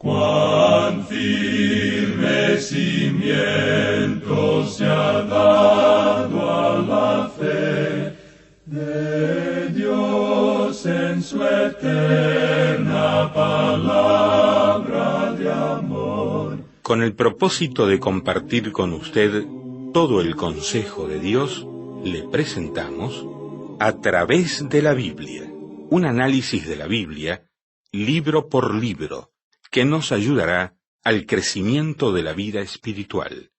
Cuán firme cimiento se ha dado a la fe de Dios en su eterna palabra de amor. Con el propósito de compartir con usted todo el consejo de Dios, le presentamos A través de la Biblia, un análisis de la Biblia, libro por libro, que nos ayudará al crecimiento de la vida espiritual.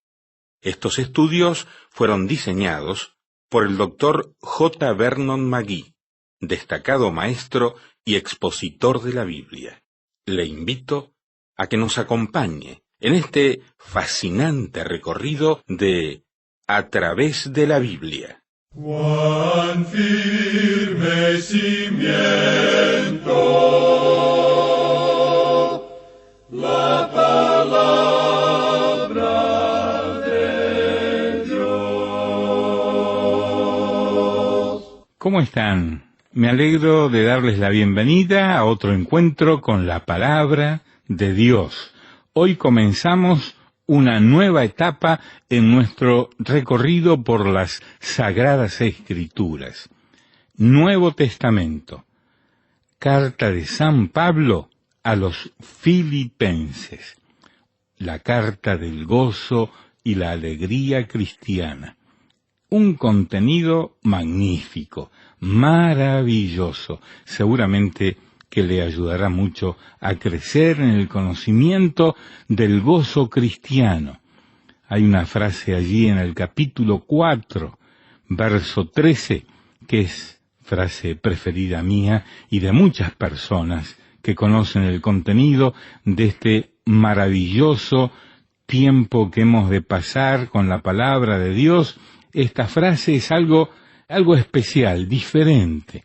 Estos estudios fueron diseñados por el Dr. J. Vernon McGee, destacado maestro y expositor de la Biblia. Le invito a que nos acompañe en este fascinante recorrido de A través de la Biblia. Cuán firme cimiento la palabra de Dios. ¿Cómo están? Me alegro de darles la bienvenida a otro encuentro con la palabra de Dios. Hoy comenzamos una nueva etapa en nuestro recorrido por las Sagradas Escrituras. Nuevo Testamento. Carta de San Pablo a los Filipenses. La carta del gozo y la alegría cristiana. Un contenido magnífico, maravilloso, seguramente que le ayudará mucho a crecer en el conocimiento del gozo cristiano. Hay una frase allí en el capítulo 4, verso 13, que es frase preferida mía y de muchas personas que conocen el contenido de este maravilloso tiempo que hemos de pasar con la palabra de Dios. Esta frase es algo especial, diferente.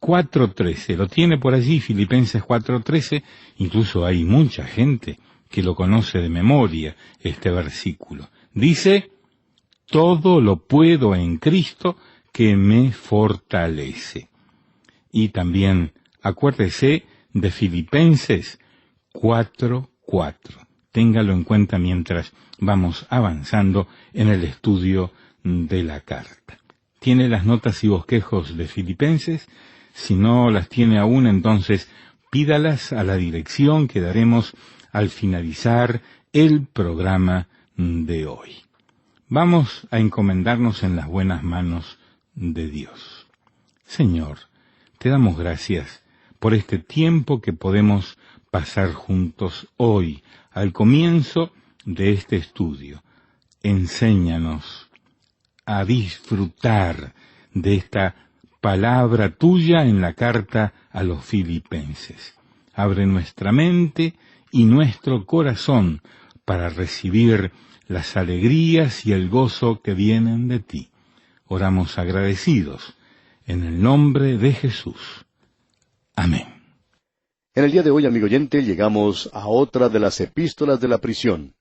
4.13, lo tiene por allí, Filipenses 4.13, incluso hay mucha gente que lo conoce de memoria, este versículo. Dice, todo lo puedo en Cristo que me fortalece. Y también, acuérdese de Filipenses 4.4. Téngalo en cuenta mientras vamos avanzando en el estudio de la carta. ¿Tiene las notas y bosquejos de Filipenses? Si no las tiene aún, entonces pídalas a la dirección que daremos al finalizar el programa de hoy. Vamos a encomendarnos en las buenas manos de Dios. Señor, te damos gracias por este tiempo que podemos pasar juntos hoy, al comienzo de este estudio. Enséñanos a disfrutar de esta palabra tuya en la carta a los Filipenses. Abre nuestra mente y nuestro corazón para recibir las alegrías y el gozo que vienen de ti. Oramos agradecidos en el nombre de Jesús. Amén. En el día de hoy, amigo oyente, llegamos a otra de las epístolas de la prisión.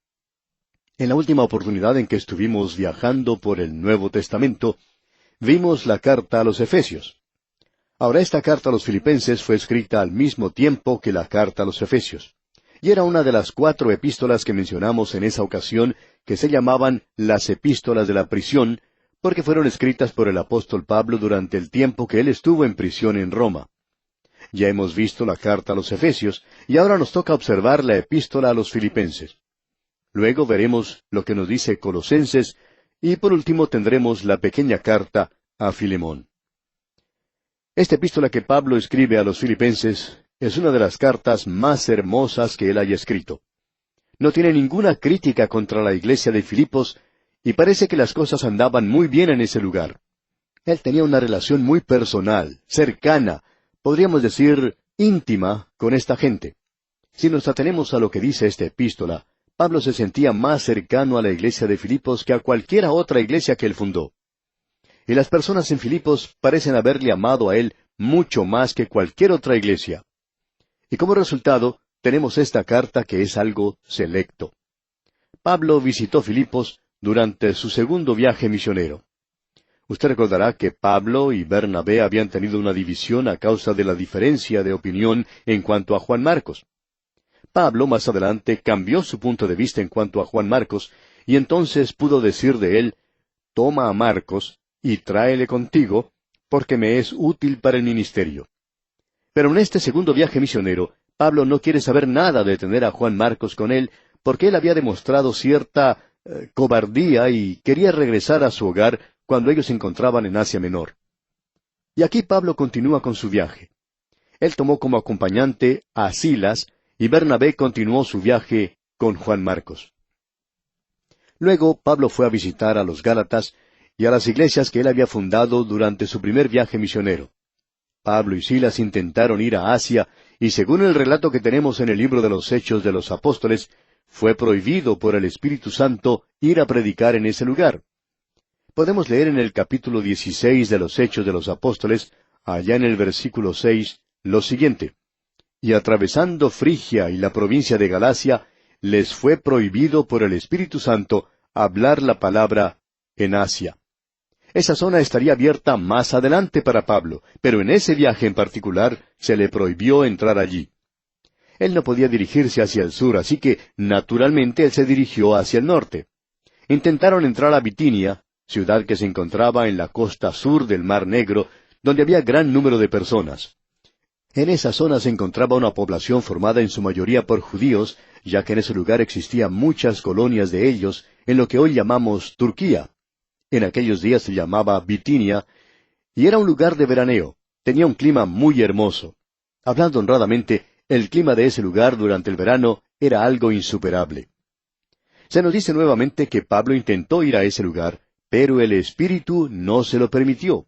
En la última oportunidad en que estuvimos viajando por el Nuevo Testamento, vimos la carta a los Efesios. Ahora, esta carta a los Filipenses fue escrita al mismo tiempo que la carta a los Efesios, y era una de las 4 epístolas que mencionamos en esa ocasión, que se llamaban las epístolas de la prisión, porque fueron escritas por el apóstol Pablo durante el tiempo que él estuvo en prisión en Roma. Ya hemos visto la carta a los Efesios, y ahora nos toca observar la epístola a los Filipenses. Luego veremos lo que nos dice Colosenses, y por último tendremos la pequeña carta a Filemón. Esta epístola que Pablo escribe a los Filipenses es una de las cartas más hermosas que él haya escrito. No tiene ninguna crítica contra la iglesia de Filipos, y parece que las cosas andaban muy bien en ese lugar. Él tenía una relación muy personal, cercana, podríamos decir íntima, con esta gente. Si nos atenemos a lo que dice esta epístola, Pablo se sentía más cercano a la iglesia de Filipos que a cualquiera otra iglesia que él fundó. Y las personas en Filipos parecen haberle amado a él mucho más que cualquier otra iglesia. Y como resultado, tenemos esta carta que es algo selecto. Pablo visitó Filipos durante su segundo viaje misionero. Usted recordará que Pablo y Bernabé habían tenido una división a causa de la diferencia de opinión en cuanto a Juan Marcos. Pablo, más adelante, cambió su punto de vista en cuanto a Juan Marcos, y entonces pudo decir de él, «Toma a Marcos y tráele contigo, porque me es útil para el ministerio». Pero en este segundo viaje misionero, Pablo no quiere saber nada de tener a Juan Marcos con él, porque él había demostrado cierta cobardía y quería regresar a su hogar cuando ellos se encontraban en Asia Menor. Y aquí Pablo continúa con su viaje. Él tomó como acompañante a Silas, y Bernabé continuó su viaje con Juan Marcos. Luego Pablo fue a visitar a los Gálatas y a las iglesias que él había fundado durante su primer viaje misionero. Pablo y Silas intentaron ir a Asia, y según el relato que tenemos en el libro de los Hechos de los Apóstoles, fue prohibido por el Espíritu Santo ir a predicar en ese lugar. Podemos leer en el capítulo 16 de los Hechos de los Apóstoles, allá en el versículo 6, lo siguiente: «Y atravesando Frigia y la provincia de Galacia, les fue prohibido por el Espíritu Santo hablar la palabra en Asia». Esa zona estaría abierta más adelante para Pablo, pero en ese viaje en particular se le prohibió entrar allí. Él no podía dirigirse hacia el sur, así que, naturalmente, él se dirigió hacia el norte. Intentaron entrar a Bitinia, ciudad que se encontraba en la costa sur del Mar Negro, donde había gran número de personas. En esa zona se encontraba una población formada en su mayoría por judíos, ya que en ese lugar existían muchas colonias de ellos, en lo que hoy llamamos Turquía. En aquellos días se llamaba Bitinia, y era un lugar de veraneo. Tenía un clima muy hermoso. Hablando honradamente, el clima de ese lugar durante el verano era algo insuperable. Se nos dice nuevamente que Pablo intentó ir a ese lugar, pero el Espíritu no se lo permitió.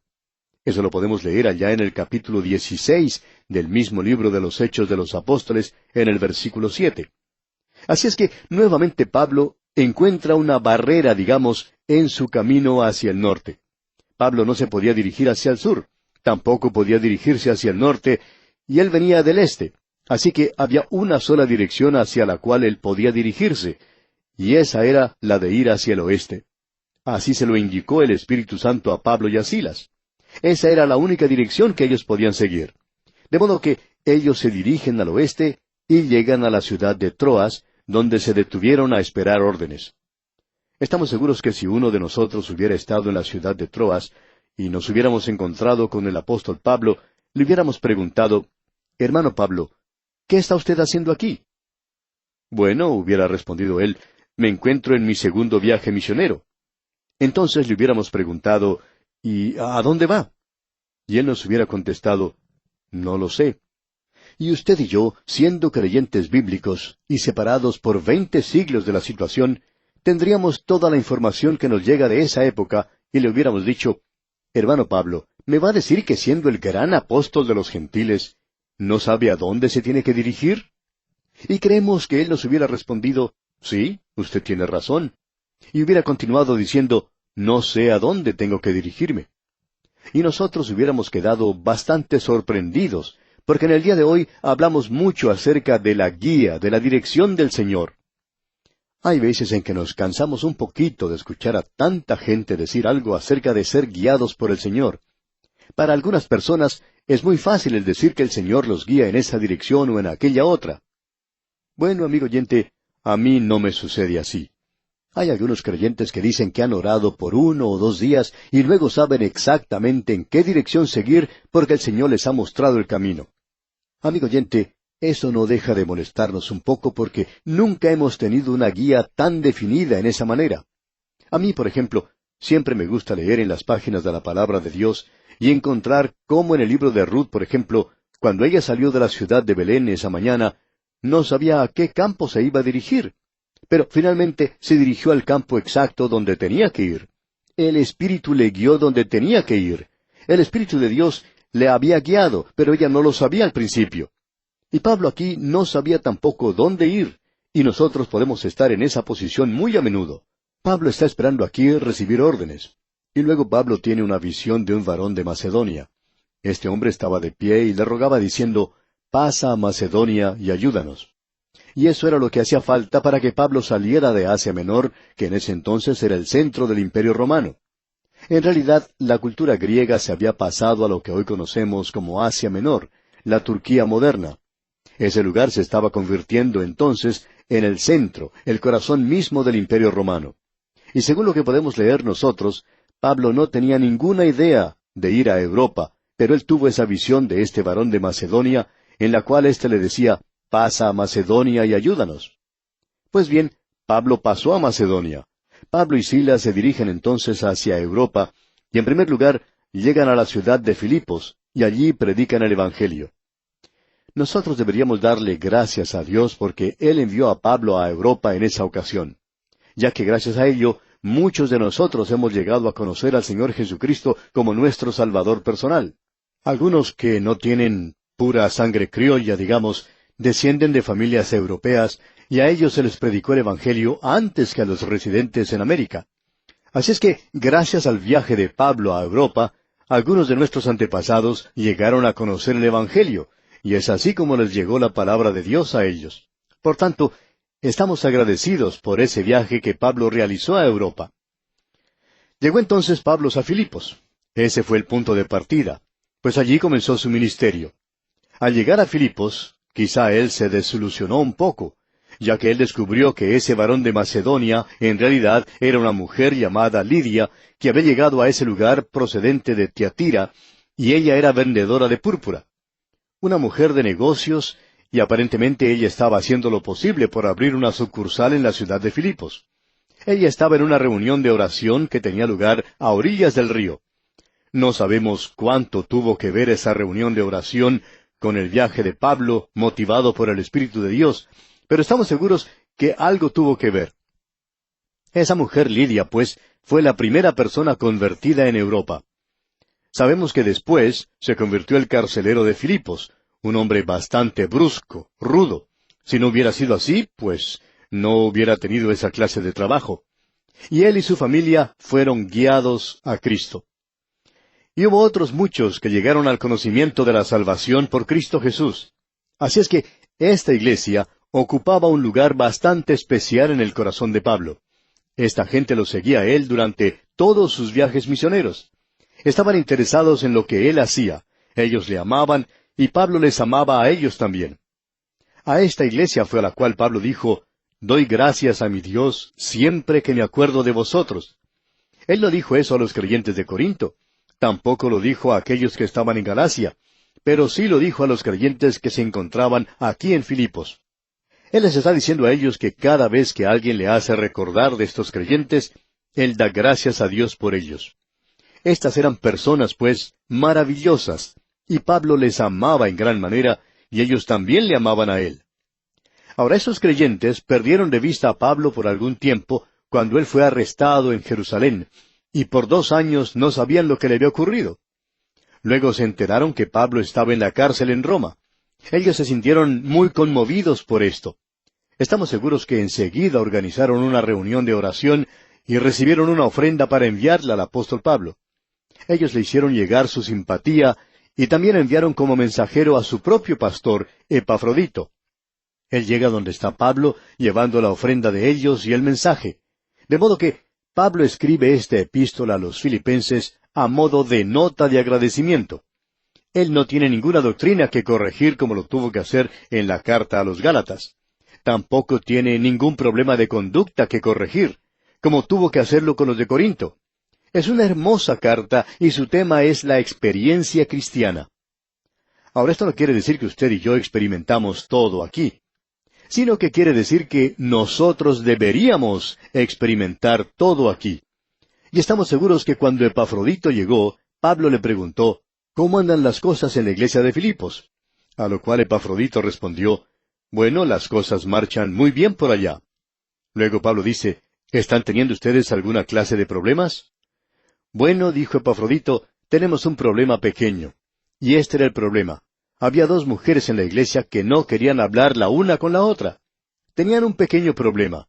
Eso lo podemos leer allá en el capítulo 16 del mismo libro de los Hechos de los Apóstoles, en el versículo 7. Así es que, nuevamente Pablo encuentra una barrera, digamos, en su camino hacia el norte. Pablo no se podía dirigir hacia el sur, tampoco podía dirigirse hacia el norte, y él venía del este. Así que había una sola dirección hacia la cual él podía dirigirse, y esa era la de ir hacia el oeste. Así se lo indicó el Espíritu Santo a Pablo y a Silas. Esa era la única dirección que ellos podían seguir. De modo que ellos se dirigen al oeste y llegan a la ciudad de Troas, donde se detuvieron a esperar órdenes. Estamos seguros que si uno de nosotros hubiera estado en la ciudad de Troas y nos hubiéramos encontrado con el apóstol Pablo, le hubiéramos preguntado, «Hermano Pablo, ¿qué está usted haciendo aquí?» «Bueno», hubiera respondido él, «me encuentro en mi segundo viaje misionero». Entonces le hubiéramos preguntado, «¿Y a dónde va?» Y él nos hubiera contestado, «No lo sé». Y usted y yo, siendo creyentes bíblicos y separados por 20 siglos de la situación, tendríamos toda la información que nos llega de esa época y le hubiéramos dicho, «Hermano Pablo, ¿me va a decir que siendo el gran apóstol de los gentiles, no sabe a dónde se tiene que dirigir?» Y creemos que él nos hubiera respondido, «Sí, usted tiene razón». Y hubiera continuado diciendo, «No sé a dónde tengo que dirigirme». Y nosotros hubiéramos quedado bastante sorprendidos, porque en el día de hoy hablamos mucho acerca de la guía, de la dirección del Señor. Hay veces en que nos cansamos un poquito de escuchar a tanta gente decir algo acerca de ser guiados por el Señor. Para algunas personas es muy fácil el decir que el Señor los guía en esa dirección o en aquella otra. Bueno, amigo oyente, a mí no me sucede así. Hay algunos creyentes que dicen que han orado por 1 o 2 días y luego saben exactamente en qué dirección seguir porque el Señor les ha mostrado el camino. Amigo oyente, eso no deja de molestarnos un poco porque nunca hemos tenido una guía tan definida en esa manera. A mí, por ejemplo, siempre me gusta leer en las páginas de la Palabra de Dios y encontrar cómo en el libro de Ruth, por ejemplo, cuando ella salió de la ciudad de Belén esa mañana, no sabía a qué campo se iba a dirigir. Pero finalmente se dirigió al campo exacto donde tenía que ir. El Espíritu le guió donde tenía que ir. El Espíritu de Dios le había guiado, pero ella no lo sabía al principio. Y Pablo aquí no sabía tampoco dónde ir, y nosotros podemos estar en esa posición muy a menudo. Pablo está esperando aquí recibir órdenes. Y luego Pablo tiene una visión de un varón de Macedonia. Este hombre estaba de pie y le rogaba diciendo, «Pasa a Macedonia y ayúdanos». Y eso era lo que hacía falta para que Pablo saliera de Asia Menor, que en ese entonces era el centro del Imperio Romano. En realidad, la cultura griega se había pasado a lo que hoy conocemos como Asia Menor, la Turquía moderna. Ese lugar se estaba convirtiendo entonces en el centro, el corazón mismo del Imperio Romano. Y según lo que podemos leer nosotros, Pablo no tenía ninguna idea de ir a Europa, pero él tuvo esa visión de este varón de Macedonia, en la cual éste le decía, «Pasa a Macedonia y ayúdanos». Pues bien, Pablo pasó a Macedonia. Pablo y Silas se dirigen entonces hacia Europa, y en primer lugar llegan a la ciudad de Filipos, y allí predican el Evangelio. Nosotros deberíamos darle gracias a Dios porque Él envió a Pablo a Europa en esa ocasión, ya que gracias a ello muchos de nosotros hemos llegado a conocer al Señor Jesucristo como nuestro Salvador personal. Algunos que no tienen pura sangre criolla, digamos, descienden de familias europeas, y a ellos se les predicó el Evangelio antes que a los residentes en América. Así es que, gracias al viaje de Pablo a Europa, algunos de nuestros antepasados llegaron a conocer el Evangelio, y es así como les llegó la palabra de Dios a ellos. Por tanto, estamos agradecidos por ese viaje que Pablo realizó a Europa. Llegó entonces Pablo a Filipos. Ese fue el punto de partida, pues allí comenzó su ministerio. Al llegar a Filipos, quizá él se desilusionó un poco, ya que él descubrió que ese varón de Macedonia en realidad era una mujer llamada Lidia, que había llegado a ese lugar procedente de Tiatira, y ella era vendedora de púrpura. Una mujer de negocios, y aparentemente ella estaba haciendo lo posible por abrir una sucursal en la ciudad de Filipos. Ella estaba en una reunión de oración que tenía lugar a orillas del río. No sabemos cuánto tuvo que ver esa reunión de oración con el viaje de Pablo, motivado por el Espíritu de Dios, pero estamos seguros que algo tuvo que ver. Esa mujer Lidia, pues, fue la primera persona convertida en Europa. Sabemos que después se convirtió el carcelero de Filipos, un hombre bastante brusco, rudo. Si no hubiera sido así, pues no hubiera tenido esa clase de trabajo. Y él y su familia fueron guiados a Cristo. Y hubo otros muchos que llegaron al conocimiento de la salvación por Cristo Jesús. Así es que esta iglesia ocupaba un lugar bastante especial en el corazón de Pablo. Esta gente lo seguía a él durante todos sus viajes misioneros. Estaban interesados en lo que él hacía. Ellos le amaban, y Pablo les amaba a ellos también. A esta iglesia fue a la cual Pablo dijo, «Doy gracias a mi Dios siempre que me acuerdo de vosotros». Él no dijo eso a los creyentes de Corinto. Tampoco lo dijo a aquellos que estaban en Galacia, pero sí lo dijo a los creyentes que se encontraban aquí en Filipos. Él les está diciendo a ellos que cada vez que alguien le hace recordar de estos creyentes, él da gracias a Dios por ellos. Estas eran personas, pues, maravillosas, y Pablo les amaba en gran manera, y ellos también le amaban a él. Ahora, esos creyentes perdieron de vista a Pablo por algún tiempo, cuando él fue arrestado en Jerusalén, y por 2 años no sabían lo que le había ocurrido. Luego se enteraron que Pablo estaba en la cárcel en Roma. Ellos se sintieron muy conmovidos por esto. Estamos seguros que enseguida organizaron una reunión de oración y recibieron una ofrenda para enviarla al apóstol Pablo. Ellos le hicieron llegar su simpatía y también enviaron como mensajero a su propio pastor, Epafrodito. Él llega donde está Pablo, llevando la ofrenda de ellos y el mensaje. De modo que Pablo escribe esta epístola a los filipenses a modo de nota de agradecimiento. Él no tiene ninguna doctrina que corregir como lo tuvo que hacer en la carta a los Gálatas. Tampoco tiene ningún problema de conducta que corregir, como tuvo que hacerlo con los de Corinto. Es una hermosa carta y su tema es la experiencia cristiana. Ahora, esto no quiere decir que usted y yo experimentamos todo aquí, sino que quiere decir que nosotros deberíamos experimentar todo aquí. Y estamos seguros que cuando Epafrodito llegó, Pablo le preguntó, «¿Cómo andan las cosas en la iglesia de Filipos?» A lo cual Epafrodito respondió, «Bueno, las cosas marchan muy bien por allá». Luego Pablo dice, «¿Están teniendo ustedes alguna clase de problemas?» «Bueno», dijo Epafrodito, «tenemos un problema pequeño». Y este era el problema. Había 2 mujeres en la iglesia que no querían hablar la una con la otra. Tenían un pequeño problema.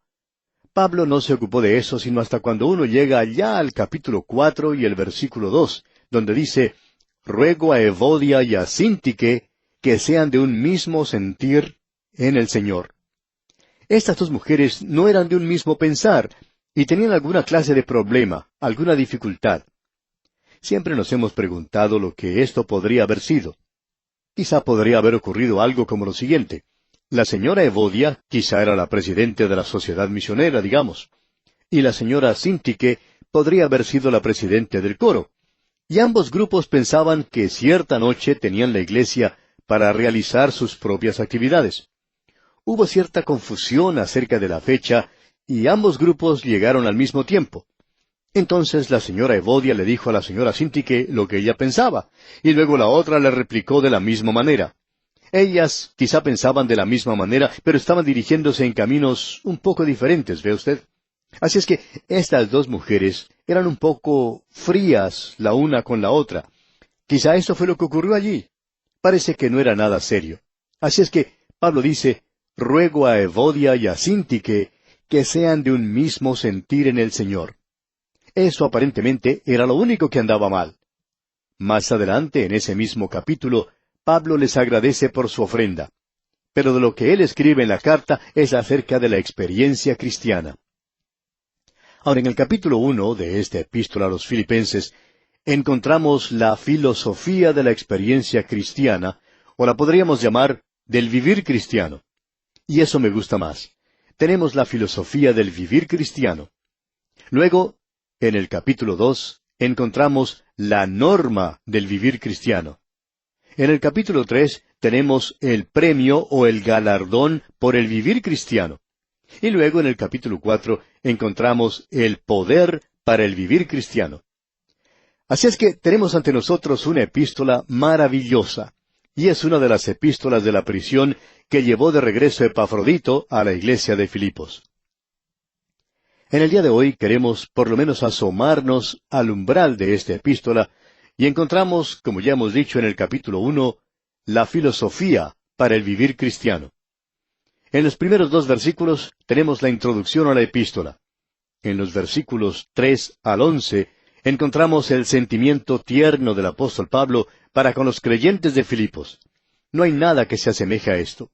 Pablo no se ocupó de eso sino hasta cuando uno llega allá al capítulo 4 y el versículo 2, donde dice, «Ruego a Evodia y a Síntique que sean de un mismo sentir en el Señor». Estas 2 mujeres no eran de un mismo pensar, y tenían alguna clase de problema, alguna dificultad. Siempre nos hemos preguntado lo que esto podría haber sido. Quizá podría haber ocurrido algo como lo siguiente. La señora Evodia quizá era la presidente de la sociedad misionera, digamos, y la señora Sintique podría haber sido la presidente del coro. Y ambos grupos pensaban que cierta noche tenían la iglesia para realizar sus propias actividades. Hubo cierta confusión acerca de la fecha, y ambos grupos llegaron al mismo tiempo. Entonces la señora Evodia le dijo a la señora Sintique lo que ella pensaba, y luego la otra le replicó de la misma manera. Ellas quizá pensaban de la misma manera, pero estaban dirigiéndose en caminos un poco diferentes, ¿ve usted? Así es que estas dos mujeres eran un poco frías la una con la otra. Quizá eso fue lo que ocurrió allí. Parece que no era nada serio. Así es que Pablo dice, ruego a Evodia y a Sintique que sean de un mismo sentir en el Señor. Eso aparentemente era lo único que andaba mal. Más adelante, en ese mismo capítulo, Pablo les agradece por su ofrenda. Pero de lo que él escribe en la carta es acerca de la experiencia cristiana. Ahora, en el capítulo 1 de esta epístola a los Filipenses, encontramos la filosofía de la experiencia cristiana, o la podríamos llamar del vivir cristiano. Y eso me gusta más. Tenemos la filosofía del vivir cristiano. Luego, en el capítulo 2, encontramos la norma del vivir cristiano. En el capítulo 3 tenemos el premio o el galardón por el vivir cristiano. Y luego en el capítulo 4 encontramos el poder para el vivir cristiano. Así es que tenemos ante nosotros una epístola maravillosa, y es una de las epístolas de la prisión que llevó de regreso Epafrodito a la iglesia de Filipos. En el día de hoy queremos por lo menos asomarnos al umbral de esta epístola, y encontramos, como ya hemos dicho en el capítulo 1, la filosofía para el vivir cristiano. En los primeros 2 versículos tenemos la introducción a la epístola. En los versículos 3 al 11 encontramos el sentimiento tierno del apóstol Pablo para con los creyentes de Filipos. No hay nada que se asemeje a esto.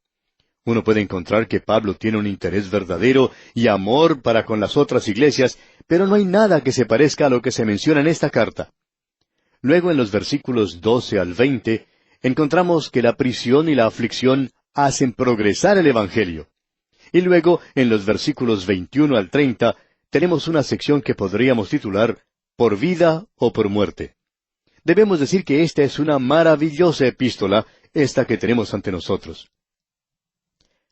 Uno puede encontrar que Pablo tiene un interés verdadero y amor para con las otras iglesias, pero no hay nada que se parezca a lo que se menciona en esta carta. Luego en los versículos 12 al 20 encontramos que la prisión y la aflicción hacen progresar el Evangelio. Y luego, en los versículos 21 al 30, tenemos una sección que podríamos titular Por vida o por muerte. Debemos decir que esta es una maravillosa epístola, esta que tenemos ante nosotros.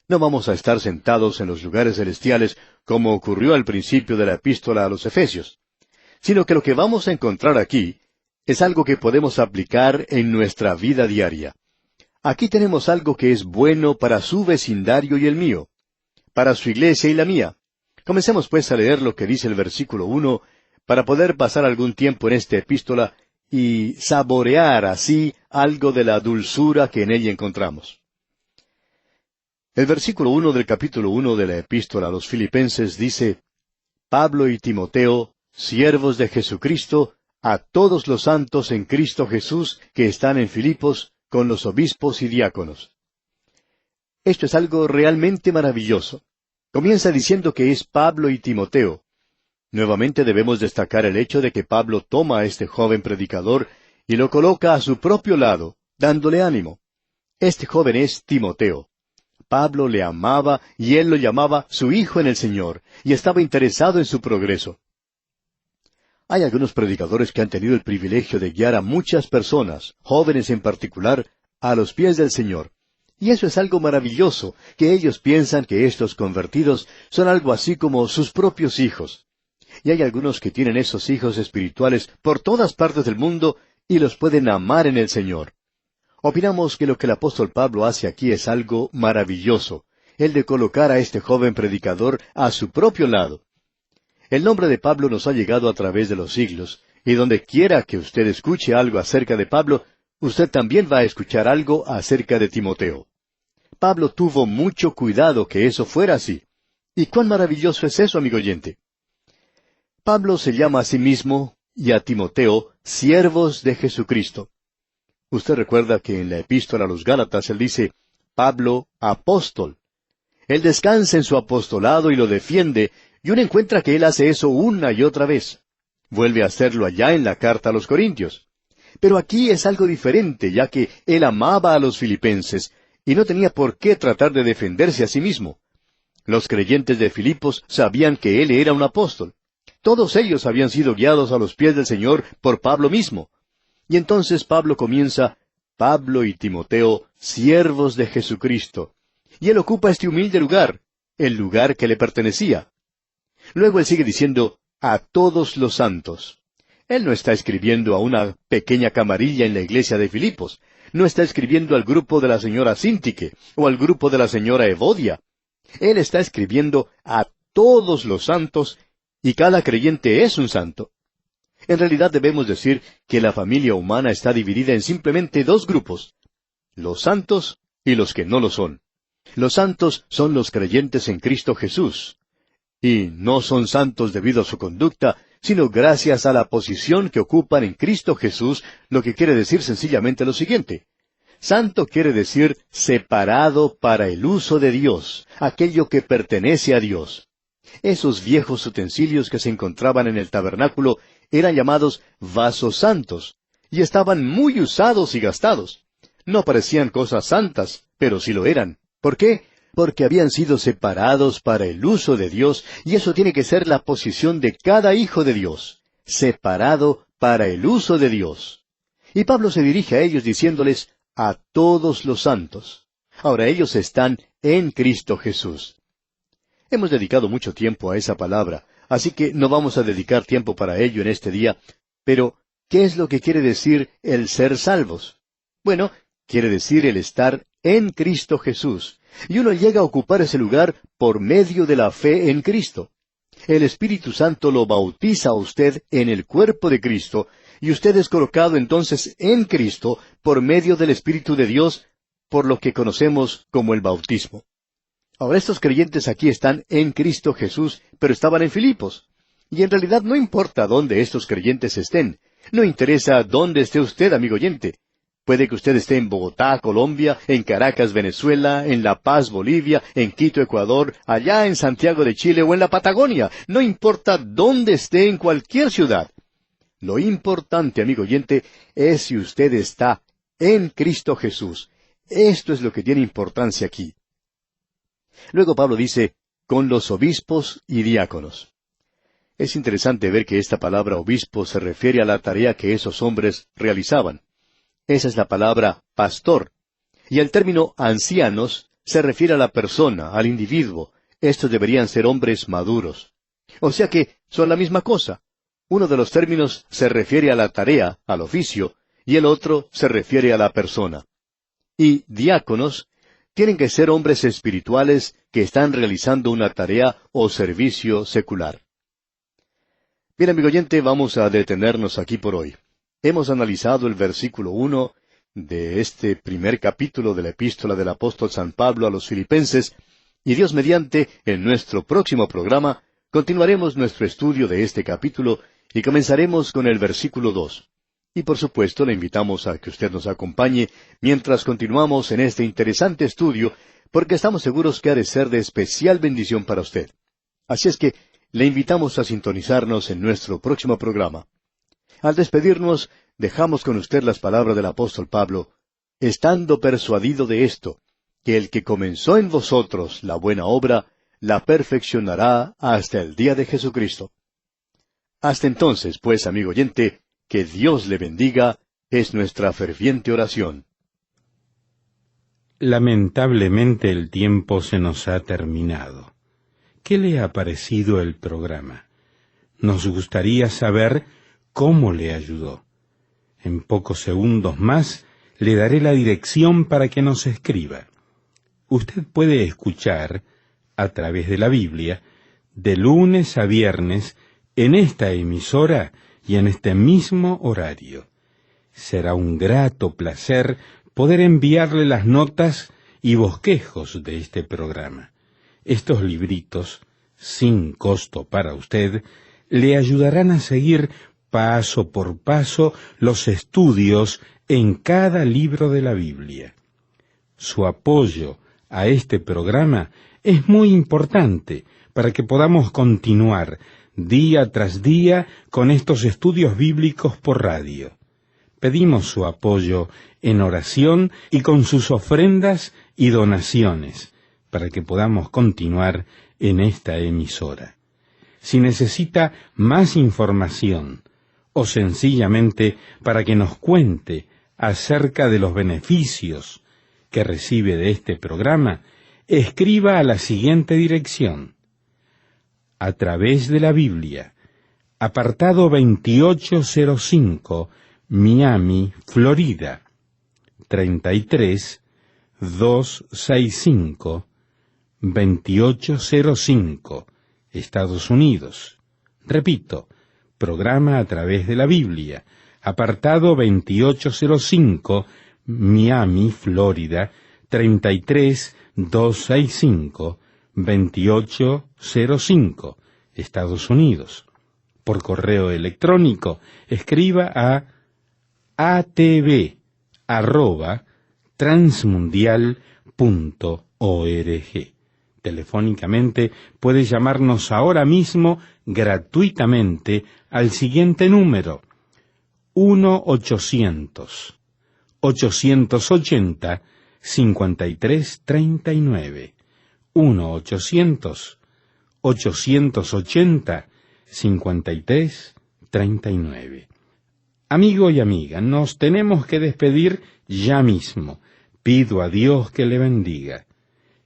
No vamos a estar sentados en los lugares celestiales como ocurrió al principio de la epístola a los Efesios, sino que lo que vamos a encontrar aquí es algo que podemos aplicar en nuestra vida diaria. Aquí tenemos algo que es bueno para su vecindario y el mío, para su iglesia y la mía. Comencemos pues a leer lo que dice el versículo 1, para poder pasar algún tiempo en esta epístola y saborear así algo de la dulzura que en ella encontramos. El versículo 1 del capítulo 1 de la epístola a los Filipenses dice, Pablo y Timoteo, siervos de Jesucristo, a todos los santos en Cristo Jesús que están en Filipos, con los obispos y diáconos. Esto es algo realmente maravilloso. Comienza diciendo que es Pablo y Timoteo. Nuevamente debemos destacar el hecho de que Pablo toma a este joven predicador y lo coloca a su propio lado, dándole ánimo. Este joven es Timoteo. Pablo le amaba y él lo llamaba su hijo en el Señor, y estaba interesado en su progreso. Hay algunos predicadores que han tenido el privilegio de guiar a muchas personas, jóvenes en particular, a los pies del Señor. Y eso es algo maravilloso, que ellos piensan que estos convertidos son algo así como sus propios hijos. Y hay algunos que tienen esos hijos espirituales por todas partes del mundo y los pueden amar en el Señor. Opinamos que lo que el apóstol Pablo hace aquí es algo maravilloso, el de colocar a este joven predicador a su propio lado. El nombre de Pablo nos ha llegado a través de los siglos, y donde quiera que usted escuche algo acerca de Pablo, usted también va a escuchar algo acerca de Timoteo. Pablo tuvo mucho cuidado que eso fuera así. ¿Y cuán maravilloso es eso, amigo oyente? Pablo se llama a sí mismo y a Timoteo siervos de Jesucristo. Usted recuerda que en la epístola a los Gálatas él dice, Pablo, apóstol. Él descansa en su apostolado y lo defiende, y uno encuentra que él hace eso una y otra vez. Vuelve a hacerlo allá en la carta a los Corintios. Pero aquí es algo diferente, ya que él amaba a los filipenses y no tenía por qué tratar de defenderse a sí mismo. Los creyentes de Filipos sabían que él era un apóstol. Todos ellos habían sido guiados a los pies del Señor por Pablo mismo. Y entonces Pablo comienza, Pablo y Timoteo, siervos de Jesucristo. Y él ocupa este humilde lugar, el lugar que le pertenecía. Luego él sigue diciendo, a todos los santos. Él no está escribiendo a una pequeña camarilla en la iglesia de Filipos. No está escribiendo al grupo de la señora Síntique o al grupo de la señora Evodia. Él está escribiendo a todos los santos, y cada creyente es un santo. En realidad debemos decir que la familia humana está dividida en simplemente dos grupos, los santos y los que no lo son. Los santos son los creyentes en Cristo Jesús, y no son santos debido a su conducta, sino gracias a la posición que ocupan en Cristo Jesús, lo que quiere decir sencillamente lo siguiente. Santo quiere decir separado para el uso de Dios, aquello que pertenece a Dios. Esos viejos utensilios que se encontraban en el tabernáculo eran llamados vasos santos, y estaban muy usados y gastados. No parecían cosas santas, pero sí lo eran. ¿Por qué? Porque habían sido separados para el uso de Dios, y eso tiene que ser la posición de cada hijo de Dios, separado para el uso de Dios. Y Pablo se dirige a ellos diciéndoles, a todos los santos. Ahora ellos están en Cristo Jesús. Hemos dedicado mucho tiempo a esa palabra, así que no vamos a dedicar tiempo para ello en este día, pero ¿qué es lo que quiere decir el ser salvos? Bueno, quiere decir el estar en Cristo Jesús, y uno llega a ocupar ese lugar por medio de la fe en Cristo. El Espíritu Santo lo bautiza a usted en el cuerpo de Cristo, y usted es colocado entonces en Cristo por medio del Espíritu de Dios, por lo que conocemos como el bautismo. Ahora estos creyentes aquí están en Cristo Jesús, pero estaban en Filipos. Y en realidad no importa dónde estos creyentes estén. No interesa dónde esté usted, amigo oyente. Puede que usted esté en Bogotá, Colombia, en Caracas, Venezuela, en La Paz, Bolivia, en Quito, Ecuador, allá en Santiago de Chile o en la Patagonia. No importa dónde esté en cualquier ciudad. Lo importante, amigo oyente, es si usted está en Cristo Jesús. Esto es lo que tiene importancia aquí. Luego Pablo dice, con los obispos y diáconos. Es interesante ver que esta palabra obispo se refiere a la tarea que esos hombres realizaban. Esa es la palabra pastor. Y el término ancianos se refiere a la persona, al individuo. Estos deberían ser hombres maduros. O sea que son la misma cosa. Uno de los términos se refiere a la tarea, al oficio, y el otro se refiere a la persona. Y diáconos tienen que ser hombres espirituales que están realizando una tarea o servicio secular. Bien, amigo oyente, vamos a detenernos aquí por hoy. Hemos analizado el versículo 1 de este primer capítulo de la epístola del apóstol San Pablo a los Filipenses, y Dios mediante, en nuestro próximo programa, continuaremos nuestro estudio de este capítulo y comenzaremos con el versículo 2. Y por supuesto le invitamos a que usted nos acompañe mientras continuamos en este interesante estudio, porque estamos seguros que ha de ser de especial bendición para usted. Así es que le invitamos a sintonizarnos en nuestro próximo programa. Al despedirnos, dejamos con usted las palabras del apóstol Pablo, estando persuadido de esto, que el que comenzó en vosotros la buena obra, la perfeccionará hasta el día de Jesucristo. Hasta entonces, pues, amigo oyente, que Dios le bendiga, es nuestra ferviente oración. Lamentablemente el tiempo se nos ha terminado. ¿Qué le ha parecido el programa? Nos gustaría saber cómo le ayudó. En pocos segundos más le daré la dirección para que nos escriba. Usted puede escuchar, a través de la Biblia, de lunes a viernes, en esta emisora y en este mismo horario. Será un grato placer poder enviarle las notas y bosquejos de este programa. Estos libritos, sin costo para usted, le ayudarán a seguir paso por paso los estudios en cada libro de la Biblia. Su apoyo a este programa es muy importante para que podamos continuar día tras día con estos estudios bíblicos por radio. Pedimos su apoyo en oración y con sus ofrendas y donaciones para que podamos continuar en esta emisora. Si necesita más información o sencillamente para que nos cuente acerca de los beneficios que recibe de este programa, escriba a la siguiente dirección: A través de la Biblia, apartado 2805, Miami, Florida, 33265, 2805, Estados Unidos. Repito, programa A través de la Biblia, apartado 2805, Miami, Florida, 33265, 2805, Estados Unidos. Por correo electrónico, escriba a atv@transmundial.org. Telefónicamente puede llamarnos ahora mismo gratuitamente al siguiente número: 1-800-880-5339. 1-800-880-5339. Amigo y amiga, nos tenemos que despedir ya mismo. Pido a Dios que le bendiga.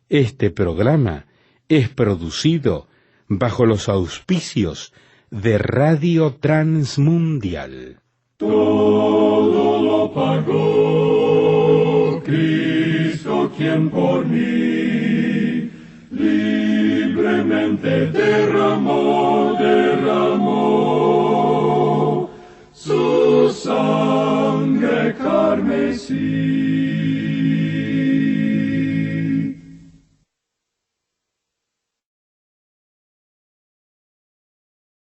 Este programa es producido bajo los auspicios de Radio Transmundial. Todo lo pagó Cristo, quien por mí libremente derramó su sangre carmesí.